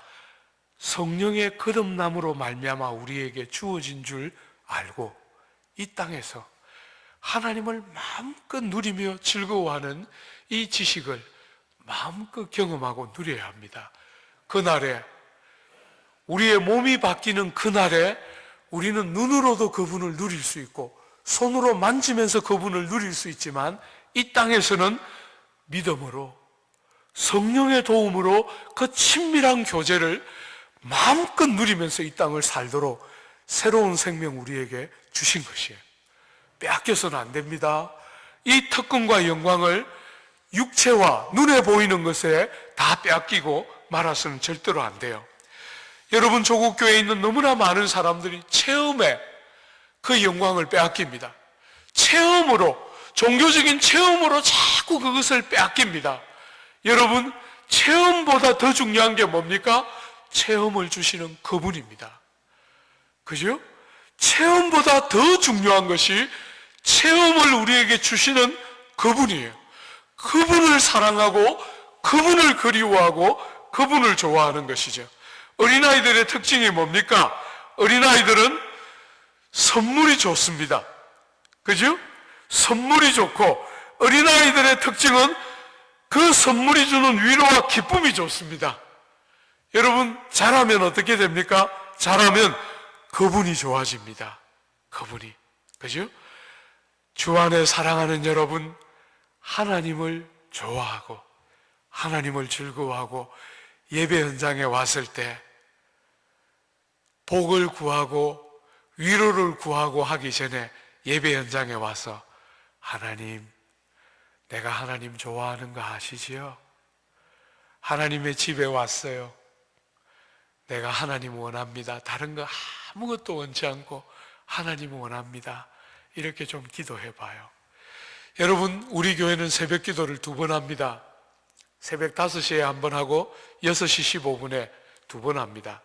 성령의 거듭남으로 말미암아 우리에게 주어진 줄 알고 이 땅에서 하나님을 마음껏 누리며 즐거워하는 이 지식을 마음껏 경험하고 누려야 합니다. 그날에, 우리의 몸이 바뀌는 그날에 우리는 눈으로도 그분을 누릴 수 있고 손으로 만지면서 그분을 누릴 수 있지만, 이 땅에서는 믿음으로 성령의 도움으로 그 친밀한 교제를 마음껏 누리면서 이 땅을 살도록 새로운 생명 우리에게 주신 것이에요. 빼앗겨서는 안 됩니다. 이 특권과 영광을 육체와 눈에 보이는 것에 다 빼앗기고 말아서는 절대로 안 돼요. 여러분, 조국 교회에 있는 너무나 많은 사람들이 체험에 그 영광을 빼앗깁니다. 체험으로, 종교적인 체험으로 자꾸 그것을 빼앗깁니다. 여러분, 체험보다 더 중요한 게 뭡니까? 체험을 주시는 그분입니다. 그죠? 체험보다 더 중요한 것이 체험을 우리에게 주시는 그분이에요. 그분을 사랑하고 그분을 그리워하고 그분을 좋아하는 것이죠. 어린아이들의 특징이 뭡니까? 어린아이들은 선물이 좋습니다. 그죠? 선물이 좋고, 어린아이들의 특징은 그 선물이 주는 위로와 기쁨이 좋습니다. 여러분, 잘하면 어떻게 됩니까? 잘하면 그분이 좋아집니다. 그분이. 그죠? 주 안에 사랑하는 여러분, 하나님을 좋아하고 하나님을 즐거워하고 예배 현장에 왔을 때 복을 구하고 위로를 구하고 하기 전에 예배 현장에 와서 하나님, 내가 하나님 좋아하는 거 아시지요? 하나님의 집에 왔어요. 내가 하나님 원합니다. 다른 거 아무것도 원치 않고 하나님 원합니다. 이렇게 좀 기도해 봐요. 여러분, 우리 교회는 새벽 기도를 2번 합니다. 새벽 5시에 한 번 하고 6시 15분에 2번 합니다.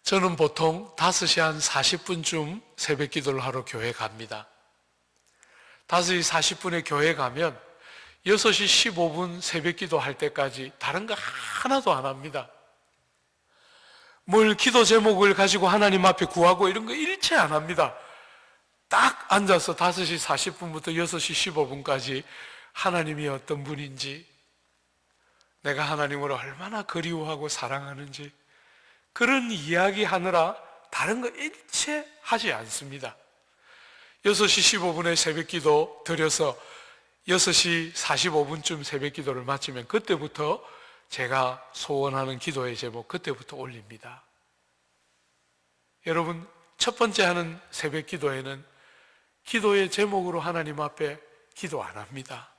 저는 보통 5시 한 40분쯤 새벽 기도를 하러 교회 갑니다. 5시 40분에 교회 가면 6시 15분 새벽 기도 할 때까지 다른 거 하나도 안 합니다. 뭘 기도 제목을 가지고 하나님 앞에 구하고 이런 거 일체 안 합니다. 딱 앉아서 5시 40분부터 6시 15분까지 하나님이 어떤 분인지, 내가 하나님을 얼마나 그리워하고 사랑하는지 그런 이야기 하느라 다른 거 일체 하지 않습니다. 6시 15분에 새벽 기도 드려서 6시 45분쯤 새벽 기도를 마치면 그때부터 제가 소원하는 기도의 제목 그때부터 올립니다. 여러분, 첫 번째 하는 새벽 기도에는 기도의 제목으로 하나님 앞에 기도 안 합니다.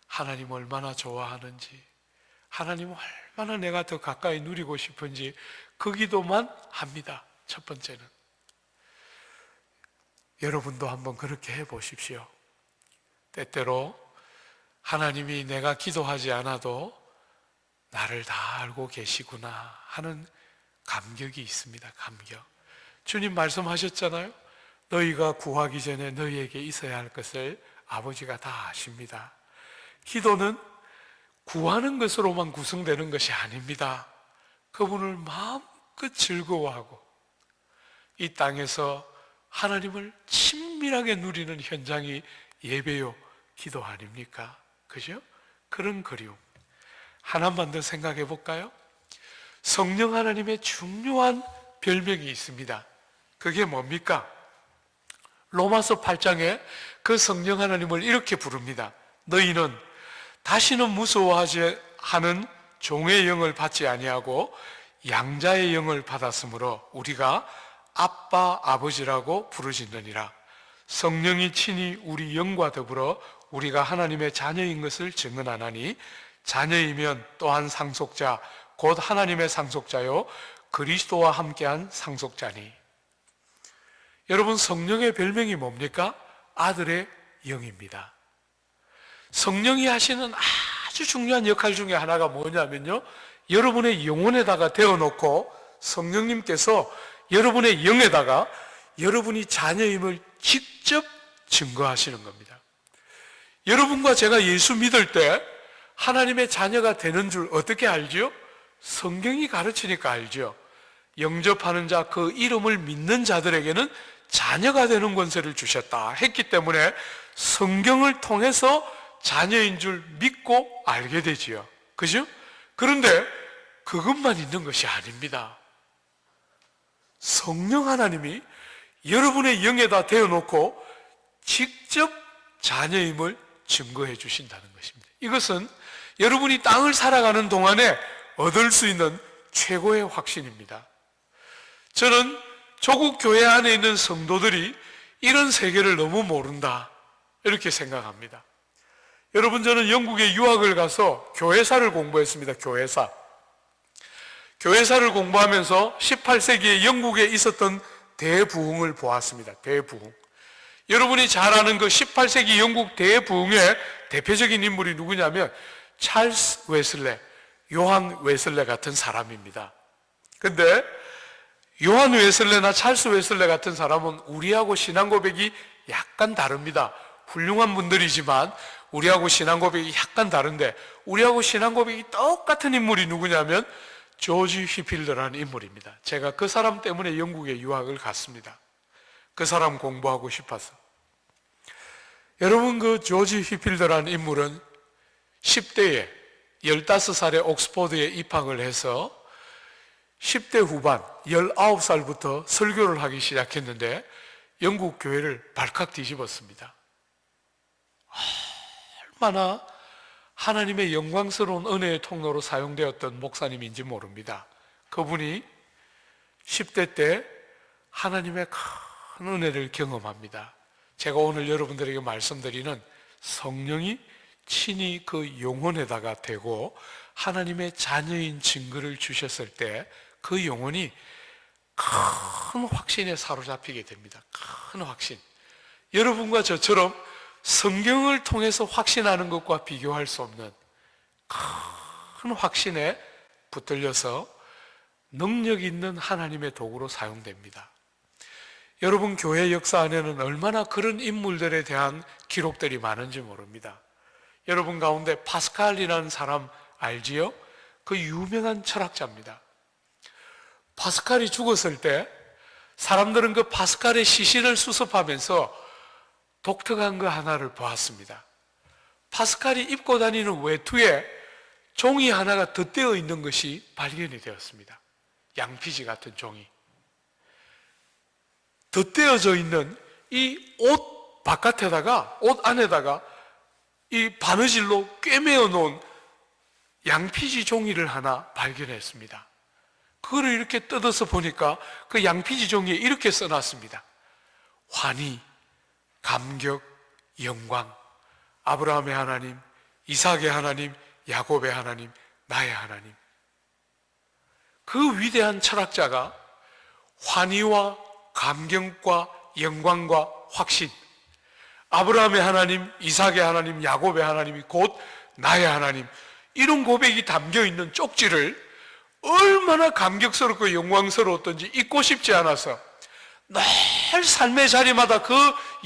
하나님 얼마나 좋아하는지, 하나님 얼마나 내가 더 가까이 누리고 싶은지 그 기도만 합니다. 첫 번째는. 여러분도 한번 그렇게 해보십시오. 때때로 하나님이 내가 기도하지 않아도 나를 다 알고 계시구나 하는 감격이 있습니다. 감격. 주님 말씀하셨잖아요. 너희가 구하기 전에 너희에게 있어야 할 것을 아버지가 다 아십니다. 기도는 구하는 것으로만 구성되는 것이 아닙니다. 그분을 마음껏 즐거워하고 이 땅에서 하나님을 친밀하게 누리는 현장이 예배요 기도 아닙니까? 그죠? 그런 그리움. 하나만 더 생각해 볼까요? 성령 하나님의 중요한 별명이 있습니다. 그게 뭡니까? 로마서 8장에 그 성령 하나님을 이렇게 부릅니다. 너희는 다시는 무서워하지 하는 종의 영을 받지 아니하고 양자의 영을 받았으므로 우리가 아빠 아버지라고 부르짖느니라. 성령이 친히 우리 영과 더불어 우리가 하나님의 자녀인 것을 증언하나니 자녀이면 또한 상속자 곧 하나님의 상속자요 그리스도와 함께한 상속자니. 여러분, 성령의 별명이 뭡니까? 아들의 영입니다. 성령이 하시는 아주 중요한 역할 중에 하나가 뭐냐면요, 여러분의 영혼에다가 대어놓고 성령님께서 여러분의 영에다가 여러분이 자녀임을 직접 증거하시는 겁니다. 여러분과 제가 예수 믿을 때 하나님의 자녀가 되는 줄 어떻게 알죠? 성경이 가르치니까 알죠. 영접하는 자, 그 이름을 믿는 자들에게는 자녀가 되는 권세를 주셨다 했기 때문에 성경을 통해서 자녀인 줄 믿고 알게 되지요. 그죠? 그런데 그것만 있는 것이 아닙니다. 성령 하나님이 여러분의 영에다 대어놓고 직접 자녀임을 증거해 주신다는 것입니다. 이것은 여러분이 땅을 살아가는 동안에 얻을 수 있는 최고의 확신입니다. 저는 조국 교회 안에 있는 성도들이 이런 세계를 너무 모른다 이렇게 생각합니다. 여러분, 저는 영국에 유학을 가서 교회사를 공부했습니다. 교회사를 공부하면서 18세기에 영국에 있었던 대부흥을 보았습니다. 대부흥. 여러분이 잘 아는 그 18세기 영국 대부흥의 대표적인 인물이 누구냐면 찰스 웨슬레, 요한 웨슬레 같은 사람입니다. 근데 요한 웨슬레나 찰스 웨슬레 같은 사람은 우리하고 신앙 고백이 약간 다릅니다. 훌륭한 분들이지만 우리하고 신앙 고백이 약간 다른데, 우리하고 신앙 고백이 똑같은 인물이 누구냐면 조지 휘필더라는 인물입니다. 제가 그 사람 때문에 영국에 유학을 갔습니다. 그 사람 공부하고 싶어서. 여러분, 그 조지 휘필더라는 인물은 10대에 15살에 옥스퍼드에 입학을 해서 10대 후반 19살부터 설교를 하기 시작했는데 영국 교회를 발칵 뒤집었습니다. 얼마나 하나님의 영광스러운 은혜의 통로로 사용되었던 목사님인지 모릅니다. 그분이 10대 때 하나님의 큰 은혜를 경험합니다. 제가 오늘 여러분들에게 말씀드리는 성령이 친히 그 영혼에다가 대고 하나님의 자녀인 증거를 주셨을 때 그 영혼이 큰 확신에 사로잡히게 됩니다. 큰 확신. 여러분과 저처럼 성경을 통해서 확신하는 것과 비교할 수 없는 큰 확신에 붙들려서 능력 있는 하나님의 도구로 사용됩니다. 여러분, 교회 역사 안에는 얼마나 그런 인물들에 대한 기록들이 많은지 모릅니다. 여러분 가운데 파스칼이라는 사람 알지요? 그 유명한 철학자입니다. 파스칼이 죽었을 때 사람들은 그 파스칼의 시신을 수습하면서 독특한 거 하나를 보았습니다. 파스칼이 입고 다니는 외투에 종이 하나가 덧대어 있는 것이 발견이 되었습니다. 양피지 같은 종이. 덧대어져 있는 이 옷 바깥에다가, 옷 안에다가 이 바느질로 꿰매어 놓은 양피지 종이를 하나 발견했습니다. 그거를 이렇게 뜯어서 보니까 그 양피지 종이에 이렇게 써놨습니다. 환희, 감격, 영광, 아브라함의 하나님, 이삭의 하나님, 야곱의 하나님, 나의 하나님. 그 위대한 철학자가 환희와 감격과 영광과 확신, 아브라함의 하나님, 이삭의 하나님, 야곱의 하나님이 곧 나의 하나님, 이런 고백이 담겨있는 쪽지를 얼마나 감격스럽고 영광스러웠던지 잊고 싶지 않아서 늘 삶의 자리마다 그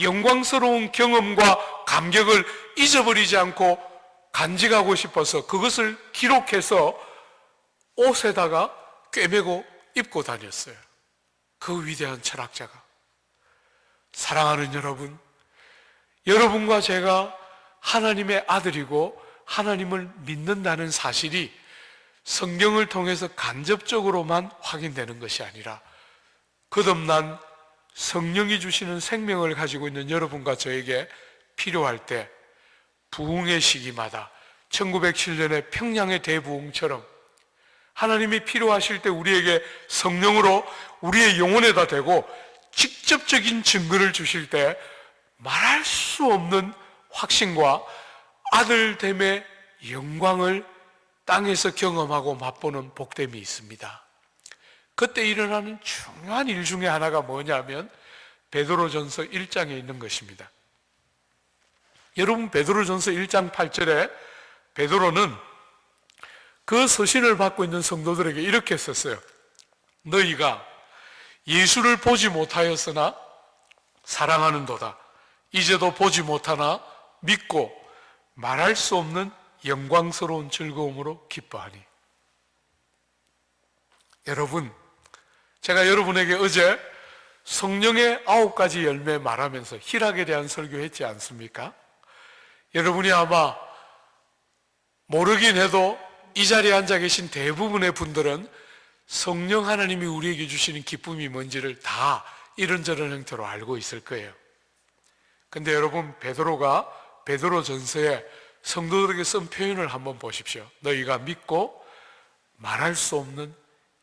영광스러운 경험과 감격을 잊어버리지 않고 간직하고 싶어서 그것을 기록해서 옷에다가 꿰매고 입고 다녔어요. 그 위대한 철학자가. 사랑하는 여러분, 여러분과 제가 하나님의 아들이고 하나님을 믿는다는 사실이 성경을 통해서 간접적으로만 확인되는 것이 아니라 거듭난 성령이 주시는 생명을 가지고 있는 여러분과 저에게 필요할 때 부흥의 시기마다 1907년의 평양의 대부흥처럼 하나님이 필요하실 때 우리에게 성령으로 우리의 영혼에다 대고 직접적인 증거를 주실 때 말할 수 없는 확신과 아들됨의 영광을 땅에서 경험하고 맛보는 복됨이 있습니다. 그때 일어나는 중요한 일 중에 하나가 뭐냐면 베드로전서 1장에 있는 것입니다. 여러분, 베드로전서 1장 8절에 베드로는 그 서신을 받고 있는 성도들에게 이렇게 썼어요. 너희가 예수를 보지 못하였으나 사랑하는도다. 이제도 보지 못하나 믿고 말할 수 없는 영광스러운 즐거움으로 기뻐하니. 여러분, 제가 여러분에게 어제 성령의 9가지 열매 말하면서 희락에 대한 설교했지 않습니까? 여러분이 아마 모르긴 해도 이 자리에 앉아 계신 대부분의 분들은 성령 하나님이 우리에게 주시는 기쁨이 뭔지를 다 이런저런 형태로 알고 있을 거예요. 근데 여러분, 베드로가 베드로전서에 성도들에게 쓴 표현을 한번 보십시오. 너희가 믿고 말할 수 없는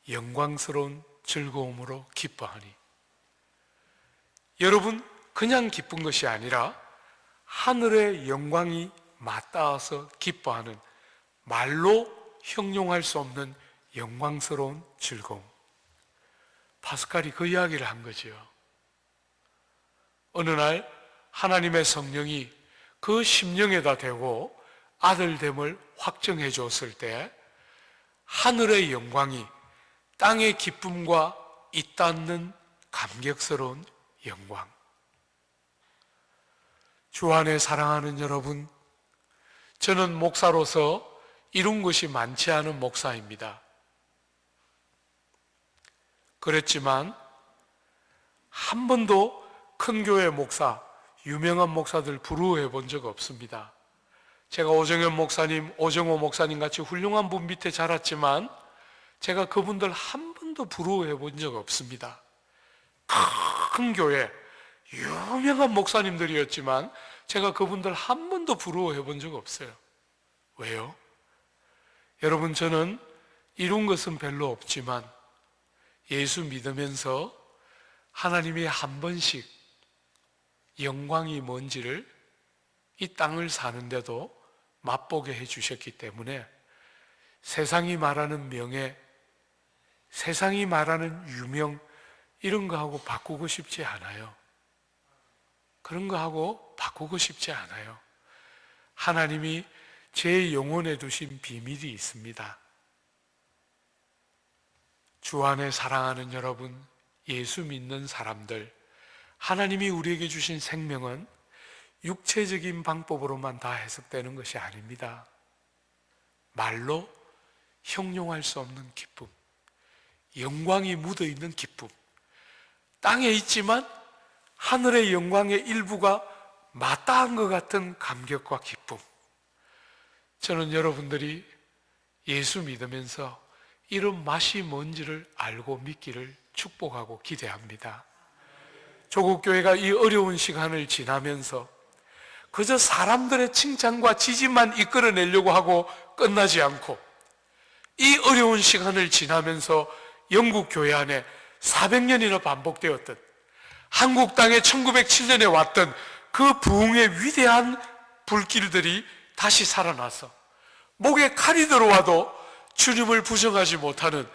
영광스러운 즐거움으로 기뻐하니. 여러분, 그냥 기쁜 것이 아니라 하늘의 영광이 맞닿아서 기뻐하는, 말로 형용할 수 없는 영광스러운 즐거움. 파스칼이 그 이야기를 한 거지요. 어느 날 하나님의 성령이 그 심령에다 대고 아들됨을 확정해 줬을 때 하늘의 영광이 땅의 기쁨과 잇닿는 감격스러운 영광. 주 안에 사랑하는 여러분, 저는 목사로서 이룬 것이 많지 않은 목사입니다. 그랬지만 한 번도 큰 교회 목사, 유명한 목사들 부러워해 본 적 없습니다. 제가 오정현 목사님, 오정호 목사님 같이 훌륭한 분 밑에 자랐지만 제가 그분들 한 번도 부러워해 본 적 없습니다. 큰 교회, 유명한 목사님들이었지만 제가 그분들 한 번도 부러워해 본 적 없어요. 왜요? 여러분, 저는 이룬 것은 별로 없지만 예수 믿으면서 하나님이 한 번씩 영광이 뭔지를 이 땅을 사는데도 맛보게 해주셨기 때문에 세상이 말하는 명예, 세상이 말하는 유명, 이런 거하고 바꾸고 싶지 않아요. 그런 거하고 바꾸고 싶지 않아요. 하나님이 제 영혼에 두신 비밀이 있습니다. 주 안에 사랑하는 여러분, 예수 믿는 사람들, 하나님이 우리에게 주신 생명은 육체적인 방법으로만 다 해석되는 것이 아닙니다. 말로 형용할 수 없는 기쁨, 영광이 묻어있는 기쁨, 땅에 있지만 하늘의 영광의 일부가 마땅한 것 같은 감격과 기쁨. 저는 여러분들이 예수 믿으면서 이런 맛이 뭔지를 알고 믿기를 축복하고 기대합니다. 조국교회가 이 어려운 시간을 지나면서 그저 사람들의 칭찬과 지지만 이끌어내려고 하고 끝나지 않고, 이 어려운 시간을 지나면서 영국 교회 안에 400년이나 반복되었던, 한국 땅에 1907년에 왔던 그 부흥의 위대한 불길들이 다시 살아나서 목에 칼이 들어와도 주님을 부정하지 못하는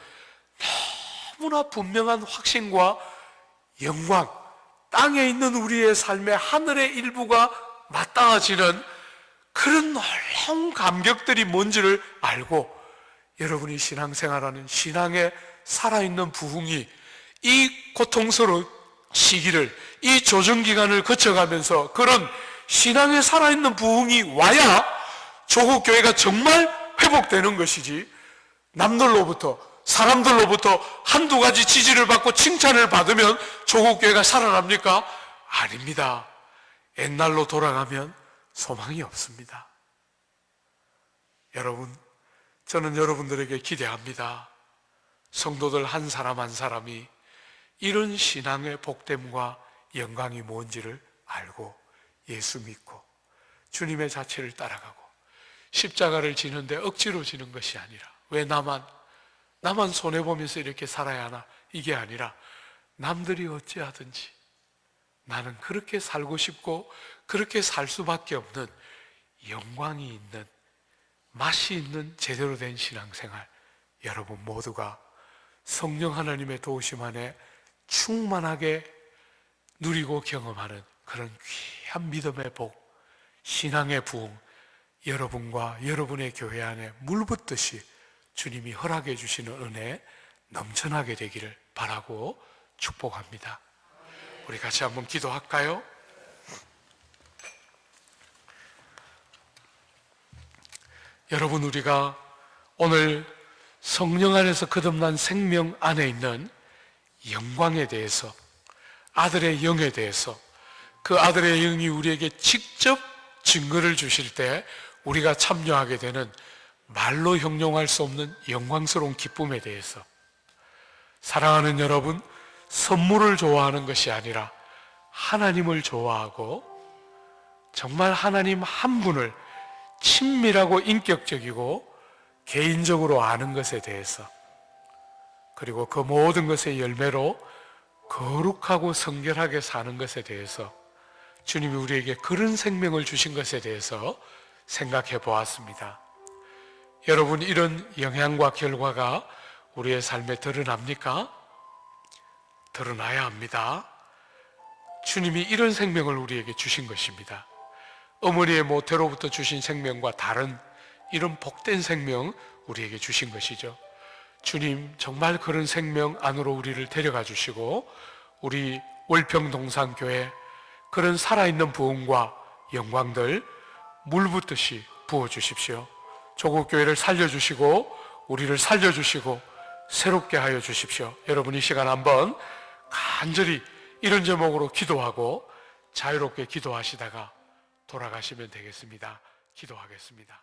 너무나 분명한 확신과 영광, 땅에 있는 우리의 삶의 하늘의 일부가 마땅해지는 그런 놀라운 감격들이 뭔지를 알고, 여러분이 신앙생활하는 신앙의 살아있는 부흥이 이 고통스러운 시기를, 이 조정기간을 거쳐가면서 그런 신앙의 살아있는 부흥이 와야 조국교회가 정말 회복되는 것이지, 남들로부터, 사람들로부터 한두 가지 지지를 받고 칭찬을 받으면 조국교회가 살아납니까? 아닙니다. 옛날로 돌아가면 소망이 없습니다. 여러분, 저는 여러분들에게 기대합니다. 성도들 한 사람 한 사람이 이런 신앙의 복됨과 영광이 뭔지를 알고 예수 믿고 주님의 자체를 따라가고, 십자가를 지는데 억지로 지는 것이 아니라, 왜 나만 손해보면서 이렇게 살아야 하나, 이게 아니라 남들이 어찌하든지 나는 그렇게 살고 싶고 그렇게 살 수밖에 없는 영광이 있는, 맛이 있는 제대로 된 신앙생활, 여러분 모두가 성령 하나님의 도우심 안에 충만하게 누리고 경험하는 그런 귀한 믿음의 복, 신앙의 부흥, 여러분과 여러분의 교회 안에 물붓듯이 주님이 허락해 주시는 은혜 넘쳐나게 되기를 바라고 축복합니다. 우리 같이 한번 기도할까요? 여러분, 우리가 오늘 성령 안에서 거듭난 생명 안에 있는 영광에 대해서, 아들의 영에 대해서, 그 아들의 영이 우리에게 직접 증거를 주실 때 우리가 참여하게 되는 말로 형용할 수 없는 영광스러운 기쁨에 대해서, 사랑하는 여러분, 선물을 좋아하는 것이 아니라 하나님을 좋아하고 정말 하나님 한 분을 친밀하고 인격적이고 개인적으로 아는 것에 대해서, 그리고 그 모든 것의 열매로 거룩하고 성결하게 사는 것에 대해서, 주님이 우리에게 그런 생명을 주신 것에 대해서 생각해 보았습니다. 여러분, 이런 영향과 결과가 우리의 삶에 드러납니까? 드러나야 합니다. 주님이 이런 생명을 우리에게 주신 것입니다. 어머니의 모태로부터 주신 생명과 다른 이런 복된 생명 우리에게 주신 것이죠. 주님 정말 그런 생명 안으로 우리를 데려가 주시고, 우리 월평동산교회 그런 살아있는 부흥과 영광들 물붓듯이 부어주십시오. 조국교회를 살려주시고 우리를 살려주시고 새롭게 하여 주십시오. 여러분, 이 시간 한번 간절히 이런 제목으로 기도하고 자유롭게 기도하시다가 돌아가시면 되겠습니다. 기도하겠습니다.